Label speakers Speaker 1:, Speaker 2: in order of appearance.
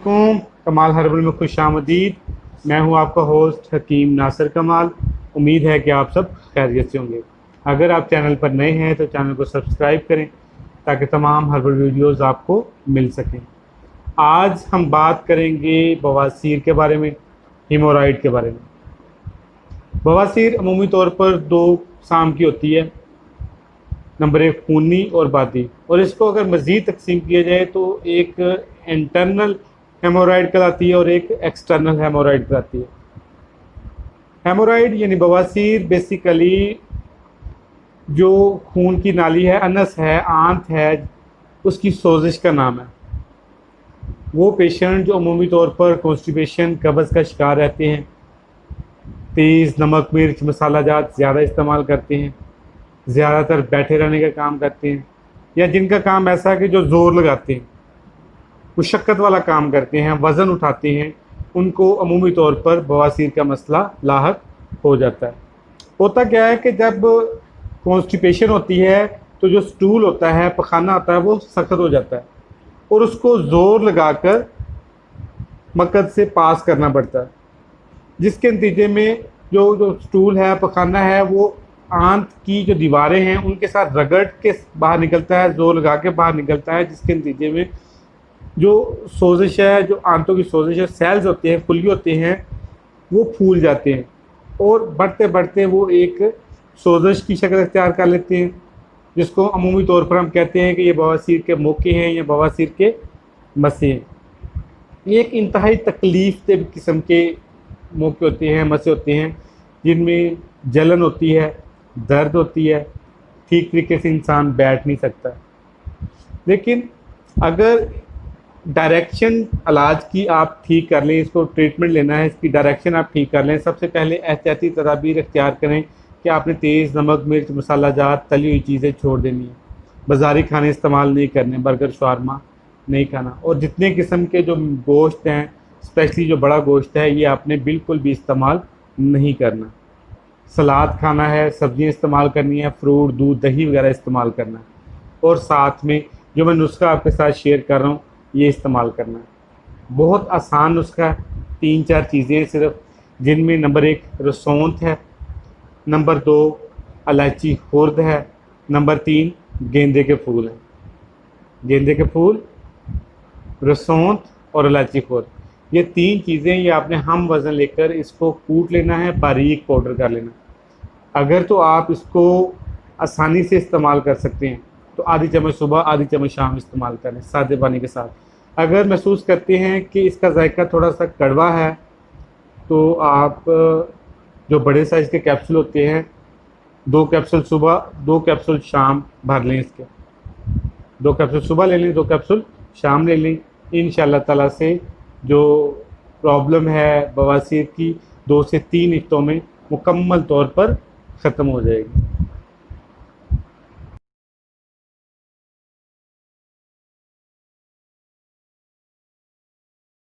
Speaker 1: वालेकुम। कमाल हर्बल में खुश आमदीद। मैं हूं आपका होस्ट हकीम नासिर कमाल। उम्मीद है कि आप सब खैरियत से होंगे। अगर आप चैनल पर नए हैं तो चैनल को सब्सक्राइब करें ताकि तमाम हर्बल वीडियोस आपको मिल सकें। आज हम बात करेंगे बवासीर के बारे में, हीमोरॉइड के बारे में। बवासीर अमूमी तौर पर दो साम की होती है। नंबर एक खूनी और बादी, और इसको अगर मज़ीद तकसीम किया जाए तो एक इंटरनल हेमोराइड कहलाती है और एक एक्सटर्नल हेमोराइड कहलाती है। हेमोराइड यानी बवासीर बेसिकली जो खून की नाली है, अनस है, आंत है, उसकी सोजिश का नाम है। वो पेशेंट जो अमूमी तौर पर कॉन्स्टिपेशन, कब्ज़ का शिकार रहते हैं, तेज़ नमक मिर्च मसाला जात ज़्यादा इस्तेमाल करते हैं, ज़्यादातर बैठे रहने का काम करते हैं, या जिनका काम ऐसा है कि जो ज़ोर लगाते हैं, मुशक्क़त वाला काम करते हैं, वज़न उठाते हैं, उनको अमूमी तौर पर बवासीर का मसला लाहक हो जाता है। होता क्या है कि जब कॉन्स्टिपेशन होती है तो जो स्टूल होता है, पखाना होता है, वो सख्त हो जाता है और उसको ज़ोर लगाकर मकद से पास करना पड़ता है, जिसके नतीजे में जो जो स्टूल है, पखाना है, वो आंत की जो दीवारें हैं उनके साथ रगड़ के बाहर निकलता है, ज़ोर लगा के बाहर निकलता है, जिसके नतीजे में जो सोजिश है, जो आंतों की सोजिश है, सेल्स होते हैं, खुली होते हैं, वो फूल जाते हैं और बढ़ते बढ़ते वो एक सोजिश की शक्ल अख्तियार कर लेते हैं, जिसको अमूमी तौर पर हम कहते हैं कि ये बवासीर के मौके हैं या बवासीर के मसे हैं। ये एक इंतहाई तकलीफ दे किस्म के मौके होते हैं, मसे होते हैं, जिनमें जलन होती है, दर्द होती है, ठीक तरीके से इंसान बैठ नहीं सकता। लेकिन अगर डायरेक्शन इलाज की आप ठीक कर लें, इसको ट्रीटमेंट लेना है, इसकी डायरेक्शन आप ठीक कर लें, सबसे पहले एहतियाती तदाबीर इख्तियार करें कि आपने तेज़ नमक मिर्च मसाला जात तली हुई चीज़ें छोड़ देनी है, बाज़ारी खाने इस्तेमाल नहीं करने, बर्गर शावरमा नहीं खाना, और जितने किस्म के जो गोश्त हैं, स्पेशली जो बड़ा गोश्त है, ये आपने बिल्कुल भी इस्तेमाल नहीं करना। सलाद खाना है, सब्ज़ियाँ इस्तेमाल करनी है, फ्रूट दूध दही वगैरह इस्तेमाल करना है, और साथ में जो मैं नुस्खा आपके साथ शेयर कर रहा हूँ ये इस्तेमाल करना है। बहुत आसान नुस्खा है, 3-4 चीज़ें सिर्फ, जिनमें नंबर 1 रसौंठ है, नंबर 2 इलायची खुर्द है, नंबर 3 गेंदे के फूल हैं। गेंदे के फूल, रसौंठ और इलायची खुर्द, ये 3 चीज़ें, ये आपने हम वज़न लेकर इसको कूट लेना है, बारीक पाउडर कर लेना। अगर तो आप इसको आसानी से इस्तेमाल कर सकते हैं तो आधी चम्मच सुबह आधी चम्मच शाम इस्तेमाल करें सादे पानी के साथ। अगर महसूस करते हैं कि इसका जायका थोड़ा सा कड़वा है तो आप जो बड़े साइज़ के कैप्सूल होते हैं, 2 कैप्सूल सुबह 2 कैप्सूल शाम भर लें। इसके 2 कैप्सूल सुबह ले लें, 2 कैप्सूल शाम ले लें। इंशाअल्लाह ताला से जो प्रॉब्लम है बवासीर की 2 से 3 हफ्तों में मुकम्मल तौर पर ख़त्म हो जाएगी।